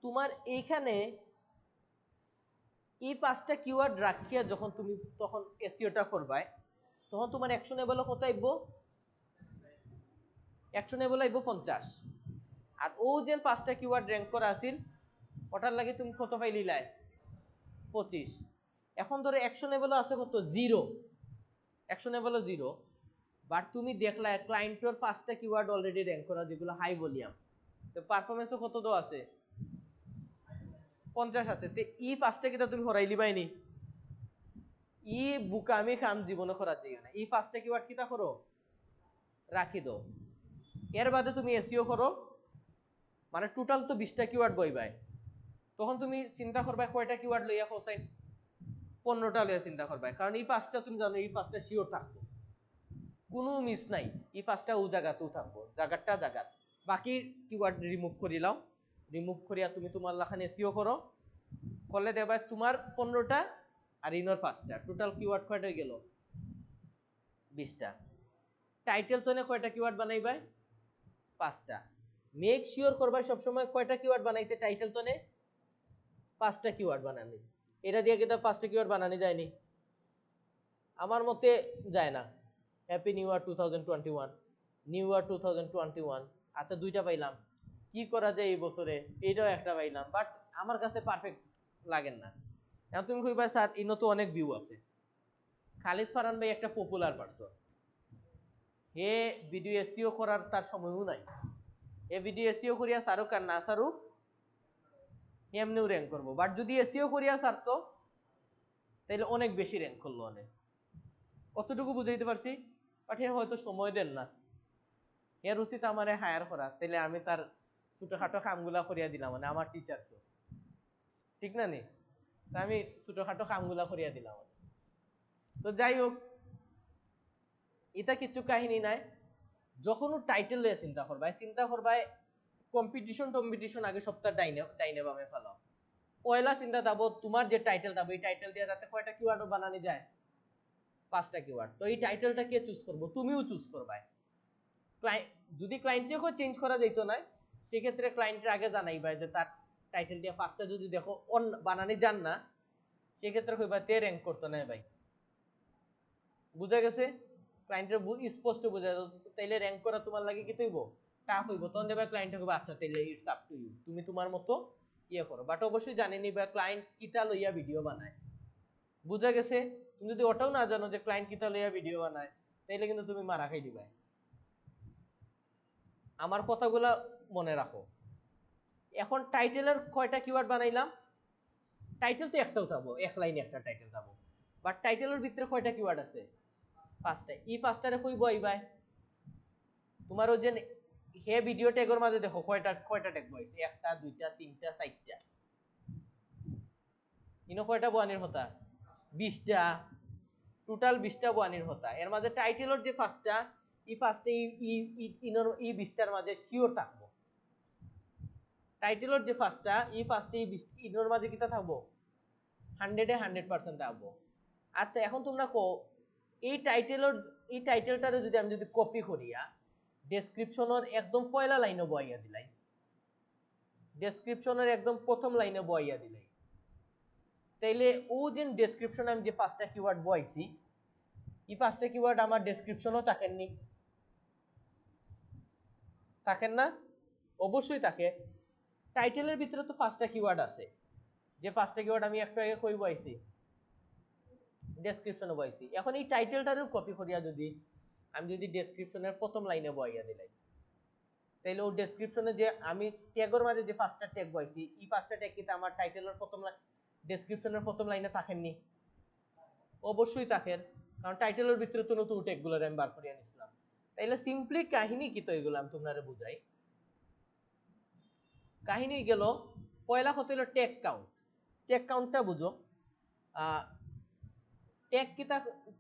তোমার এইখানে এই 5টা কিওয়ার্ড রাখিয়া যখন তুমি তখন এসইওটা করবাই, তখন তোমার অ্যাকশনেবল কত আইব, অ্যাকশনেবল আইব 50। আর ও যে 5টা কিওয়ার্ড র্যাঙ্ক করা আছিল, ওটার লাগে তুমি কত পাইলিলাই, 25। এখন ধরো অ্যাকশনেবল আছে কত, 0, অ্যাকশনেবল 0, বাট তুমি দেখলা ক্লায়েন্টের 5টা কিওয়ার্ড অলরেডি র্যাঙ্ক করা, যেগুলো হাই ভলিউম, তো পারফরম্যান্সও কত দো আছে, 50 আছে। তো ই 5টা কিতা তুমি হরাইলি বাইনি, ই বুকামি কাম জীবনে করার যাইও না। ই 5টা কিওয়ার্ড কিতা করো, রাখি দো। এর বাদে তুমি এসইও করো, মানে টোটাল তো 20টা কিওয়ার্ড বইবাই। তখন তুমি চিন্তা করবা কয়টা কিওয়ার্ড লইয়া হোসাইন, 15টা লইয়া চিন্তা করবা, কারণ এই 5টা তুমি জানো এই 5টা শিওর থাকবো, কোনো মিস নাই। এই 5টা ও জায়গাতেও থাকবো, জায়গাটা জায়গা। বাকি কিওয়ার্ড রিমুভ করি লাও, রিমুভ করিয়া তুমি তোমার লাখান এসইও করো, করলে দেখবা তোমার 15টা আর ইনর 5টা, টোটাল কিওয়ার্ড কয়টা হয়ে গেল, 20টা। টাইটেল তো কয়টা কিওয়ার্ড বানাইবা, 5টা। মেক শিওর করবা সবসময় কয়টা কিওয়ার্ড বানাইতে, টাইটেল তো 5টা কিওয়ার্ড বানানি। এটা দিয়ে কিন্তু 5টা কিওয়ার্ড বানানি যায়নি, আমার মতে যায় না। Happy new year 2021, new year 2021। আচ্ছা 2টা পাইলাম, কি করা যায় এই বছরে, এইটাও একটা পাইলাম, বাট আমার কাছে পারফেক্ট লাগেন না। এখন তুমি কইবা স্যার ইনো তো অনেক ভিউ আছে। খালিদ ফারহান ভাই একটা পপুলার পারসন, হে ভিডিও এসইও করার তার সময়ও নাই। এ ভিডিও এসইও করিয়া সারুক আর না সারুক এমনিও র্যাঙ্ক করবো, বাট যদি এসইও করিয়া সারতো তাহলে অনেক বেশি র্যাঙ্ক করলো অনেক। কতটুকু বুঝাইতে পারছি, বাট হে হয়তো সময় দেন না। এর উচিত আমারে হায়ার করা, তাহলে আমি তার ছোটখাটো কামগুলা করিয়া দিলাম, মানে আমার টিচার তো ঠিক না নি, তা আমি ছোটখাটো কামগুলা করিয়া দিলাম। তো যাই হোক, এটা কিছু কাহিনী নাই। যখন টাইটেল লইয়া চিন্তা করবাই, চিন্তা করবাই কম্পিটিশন আগে সপ্তাহ ডাইনে বামে ফেলাও। পয়লা চিন্তা যাবো তোমার যে টাইটেল যাবো, এই টাইটেল দিয়ে যাতে কয়টা কিওয়ার্ডও বানানো যায়, 5টা কিওয়ার্ড। তো এই টাইটেলটা কে চুজ করবো, তুমিও চুজ করবাই। যদি ক্লায়েন্টকেও চেঞ্জ করা যেত না, সেক্ষেত্রে ক্লায়েন্টের আগে জানাইবা যে তার টাইটেল দিয়ে 5টা যদি দেখো বানানি যান না, সেক্ষেত্রে কইবা তে র্যাঙ্ক করতো না ভাই। বুঝা গেছে, ক্লায়েন্টের স্পষ্ট বুঝা যায়, তাইলে র্যাঙ্ক করা তোমার লাগে কি তৈব টাফ হইব। তখন দেবা ক্লায়েন্ট কইবা আচ্ছা তাইলে ইটস আপ টু ইউ, তুমি তোমার মতো ইয়ে করো। বাট অবশ্যই জানি নিবা ক্লায়েন্ট কিতা লইয়া ভিডিও বানায়। বুঝা গেছে, তুমি যদি ওটাও না জানো যে ক্লায়েন্ট কিতা লইয়া ভিডিও বানায়, তাইলে কিন্তু তুমি মারা খাই দিবা। আমার কথাগুলা মনে রাখো। এখন টাইটেলের কয়টা কিওয়ার্ড বানাইলাম, টাইটেল তো একটাও থাকবো, এক লাইনে একটা টাইটেল থাকবো, বাট টাইটেলের ভিতরে কয়টা কিওয়ার্ড আছে, 5টা। এই 5টারে কইব আইবাই তোমার ওই যে হে ভিডিও ট্যাগের মাঝে দেখো কয়টা ট্যাগ বইছে, 1টা 2টা 3টা 4টা, ইনো কয়টা বয়ানির হতা, 20টা, টোটাল 20টা বয়ানির হতা। এর মাঝে টাইটেলের যে 5টা, এই 5টা ইনোর এই 20টার মাঝে শিওর থাকবো। টাইটেলের যে 5টা, এই 5টা ইনোর মাঝে কিতা থাকবো, 100-এ 100% থাকবো। আচ্ছা এখন তোমরা কো এই টাইটেলটারে যদি আমি কপি করিয়া ডেসক্রিপশনের একদম পয়লা লাইনে বইয়া দিলাই, ডেসক্রিপশনের একদম প্রথম লাইনে বইয়া দিলাই, তাইলে ও যে ডেসক্রিপশনে আমি যে 5টা কিওয়ার্ড বইছি, এই 5টা কিওয়ার্ড আমার ডেসক্রিপশনও থাকেননি, থাকেন না, অবশ্যই থাকে। টাইটেলের ভিতরে তো 5টা কিওয়ার্ড আছে, যে 5টা কিওয়ার্ড আমি একটু আগে কই বইছি, ডেসক্রিপশনে বইছি। এখন এই টাইটেলটারও কপি করিয়া আমি যদি ডেসক্রিপশনের প্রথম লাইনে বইয়া দিলাই, তাইলে ও ডেসক্রিপশনে যে আমি ট্যাগের মাঝে যে 5টা ট্যাগ বইছি, এই 5টা ট্যাগ কিন্তু আমার টাইটেলের প্রথম ডেসক্রিপশনের প্রথম লাইনে থাকেননি, অবশ্যই থাকেন। কারণ টাইটেলের ভিতরে তো নতুন ট্যাগগুলো আমি বার করে আনিছিলাম। তাইলে সিম্পলি কাহিনী কি তো এগুলো আমি তোমারে বুঝাই। কাহিনী গেল পয়লা কথা হলো ট্যাগ কাউন্ট। ট্যাগ কাউন্টটা বুঝো।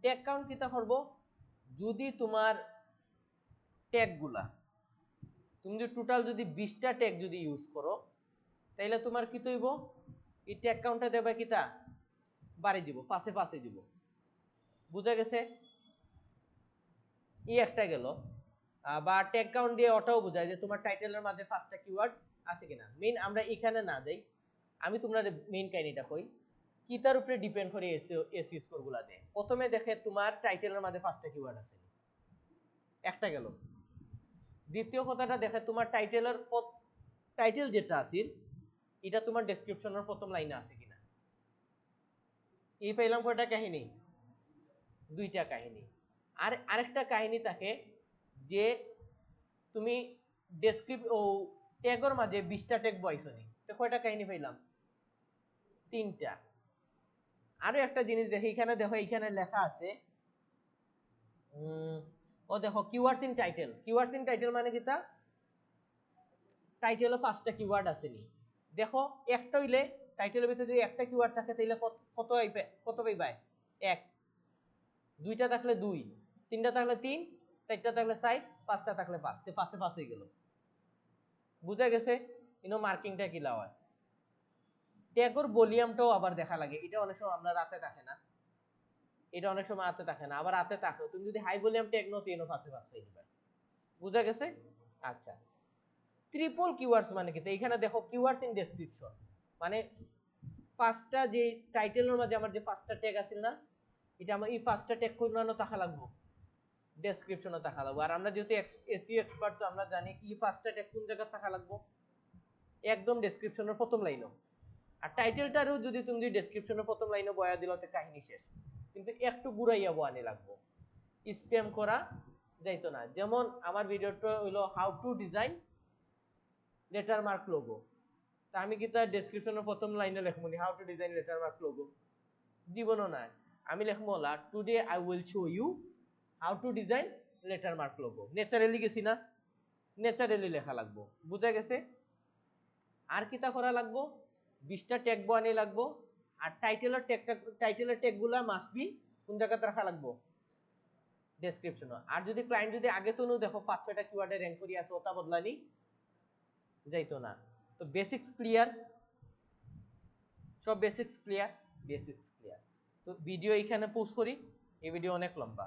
ট্যাগ কাউন্ট কিতা করব, যদি তোমার ট্যাগগুলা তুমি যদি টোটাল যদি 20টা ট্যাগ যদি ইউজ করো, তাইলে তোমার কি তৈব এই ট্যাগ কাউন্টটা দেবে কিতা বাড়ি দিব, পাশে পাশে দিব। বুঝা গেছে? ই একটা গেল। বা ট্যাগ কাউন্ট দিয়ে ওটাও বোঝায় যে তোমার টাইটেলের মাঝে 5টা কিওয়ার্ড আছে কিনা। মেইন আমরা এখানে না যাই, আমি তোমরা মেইন কাহিনীটা কই কিতার উপরে ডিপেন্ড করে এসইও স্কোরগুলা দেয়। প্রথমে দেখে তোমার টাইটেলের মাঝে 5টা কিওয়ার্ড আছে, একটা গেল। দ্বিতীয় কথাটা দেখে তোমার টাইটেল যেটা আছে এটা তোমার ডেসক্রিপশনের প্রথম লাইনে আছে কিনা। এই পাইলাম কয়টা কাহিনী, 2টা কাহিনী। আর আরেকটা কাহিনী থাকে যে তুমি ট্যাগের মাঝে 20টা ট্যাগ বয়সো নি, তো কয়টা কাহিনী পাইলাম, 3টা। আরো একটা জিনিস দেখো, এখানে দেখো এখানে লেখা আছে ও দেখো keywords in title. Keywords in title মানে কিতা, টাইটেলও 5টা কিওয়ার্ড আছে নি। দেখো একটা হইলে টাইটেলের ভিতরে যদি একটা কিওয়ার্ড থাকে তাহলে কত পাইবাই, 1। 2টা থাকলে 2, 3টা থাকলে 3, 4টা থাকলে 4, 5টা থাকলে 5, তে 5 এ 5 হয়ে গেল। বুঝা গেছে? ইনো মার্কিংটা কি হয়। ট্যাগের ভলিউমটাও আবার দেখা লাগে, এটা অনেক সময় আমরা রাতে থাকে না, এটা অনেক সময় রাতে থাকে না, আবার রাতে থাকে। তুমি যদি হাই ভলিউম ট্যাগ নাও তো এনো 5 এ 5 হয়ে যাবে। বুঝা গেছে? আচ্ছা, ট্রিপল কিওয়ার্ডস মানে কি, এখানে দেখো কিওয়ার্ডস ইন ডেসক্রিপশন মানে 5টা যে টাইটেলের মধ্যে আমার যে 5টা ট্যাগ আছে না, এটা আমার এই 5টা ট্যাগ কোন থাকা লাগবে, ডেসক্রিপশনে থাকা লাগবে। আর আমরা যেহেতু এসইও এক্সপার্ট, তো আমরা জানি এই 5টা ট্যাগ কোন জায়গায় থাকা লাগবে, একদম ডেসক্রিপশনের প্রথম লাইনও। আর টাইটেলটারও যদি তুমি ডেসক্রিপশনের প্রথম লাইনে বয়া দিল তো কাহিনী শেষ। কিন্তু একটু ঘুরাইয়া বয়ানি লাগবো, স্প্যাম করা যাইতো না। যেমন আমার ভিডিওটা হইলো how to design letter mark logo, তা আমি কি তার ডেসক্রিপশনের প্রথম লাইনে লিখবো how to design letter mark logo, জীবনও না। আমি লিখবো today I will show you how to design letter mark logo. Naturally গেছি না, ন্যাচারালি লেখা লাগবো। বুঝা গেছে? আর কিতা করা লাগবো, 20টা ট্যাগ বানিয়ে লাগবো। আর টাইটেলের ট্যাগগুলা মাস্ট বি কোন জায়গাতে রাখা লাগবো, ডেসক্রিপশন। আর যদি ক্লায়েন্ট যদি আগে তো দেখো 5-6টা কিওয়ার্ডে র‍্যাঙ্ক করি আছে, ওটা বদলানি যাইতো না। তো বেসিক্স ক্লিয়ার, সব বেসিক্স ক্লিয়ার। তো ভিডিও এখানে পোস্ট করি, এই ভিডিও অনেক লম্বা।